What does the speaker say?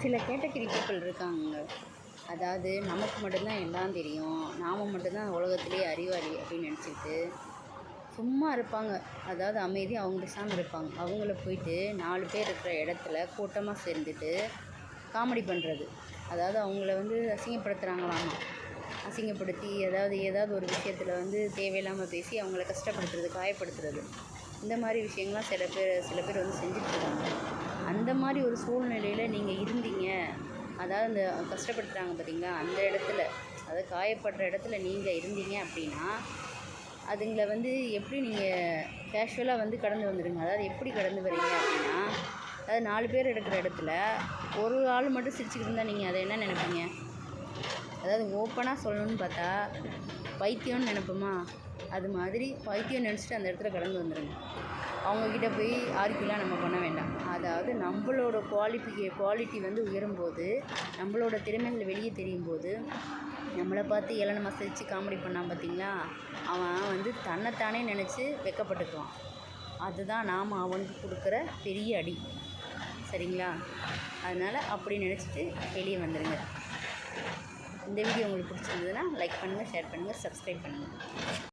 சில category people இருக்காங்க. அதாவது நமக்கு மட்டும்தான் எல்லாம் தெரியும், நாம் மட்டும்தான் உலகத்திலேயே அறிவாளி அப்படின்னு நினச்சிக்கிட்டு சும்மா இருப்பாங்க. அதாவது அமைதியாக அவங்க பேசாமல் இருப்பாங்க. அவங்கள போயிட்டு 4 பேர் இருக்கிற இடத்துல கூட்டமாக சேர்ந்துட்டு காமெடி பண்ணுறது. அதாவது அவங்கள அசிங்கப்படுத்துகிறாங்களாமா. அசிங்கப்படுத்தி ஏதாவது ஒரு விஷயத்தில் தேவையில்லாமல் பேசி அவங்கள கஷ்டப்படுத்துறது, காயப்படுத்துறது. இந்த மாதிரி விஷயங்கள்லாம் சில பேர் செஞ்சுட்ருக்காங்க. அந்த மாதிரி ஒரு சூழ்நிலையில் நீங்கள் இருந்தீங்க. அதாவது அந்த கஷ்டப்படுத்துகிறாங்க பார்த்தீங்களா, அந்த இடத்துல, அதாவது காயப்படுற இடத்துல நீங்கள் இருந்தீங்க அப்படின்னா, அதுங்களை எப்படி நீங்கள் கேஷுவலாக கடந்து வந்துடுங்க. அதாவது எப்படி கடந்து வரீங்க அப்படின்னா, அதாவது 4 பேர் இருக்கிற இடத்துல ஒரு ஆள் மட்டும் சிரிச்சுக்கிட்டு இருந்தால் நீங்கள் அதை என்ன நினைப்பீங்க? அதாவது ஓப்பனாக சொல்லணும்னு பார்த்தா பைத்தியம்னு நினைப்போமா? அது மாதிரி பைத்தியம் நினச்சிட்டு அந்த இடத்துல கடந்து வந்துடுங்க. அவங்கக்கிட்ட போய் ஆர்கியூலாம் நம்ம பண்ண வேண்டாம். அதாவது நம்மளோட குவாலிட்டி உயரும்போது, நம்மளோட திறமைகள் வெளியே தெரியும்போது, நம்மளை பார்த்து ஏளனமாக சிரித்து காமெடி பண்ணான் பார்த்தீங்களா, அவன் தன்னைத்தானே நினச்சி வெட்கப்பட்டுக்குவான். அதுதான் நாம் அவனுக்கு கொடுக்குற பெரிய அடி. சரிங்களா? அதனால் அப்படி நினச்சிட்டு வெளியே வந்துடுங்க. இந்த வீடியோ உங்களுக்கு பிடிச்சிருந்ததுன்னா லைக் பண்ணுங்கள், ஷேர் பண்ணுங்கள், சப்ஸ்கிரைப் பண்ணுங்கள்.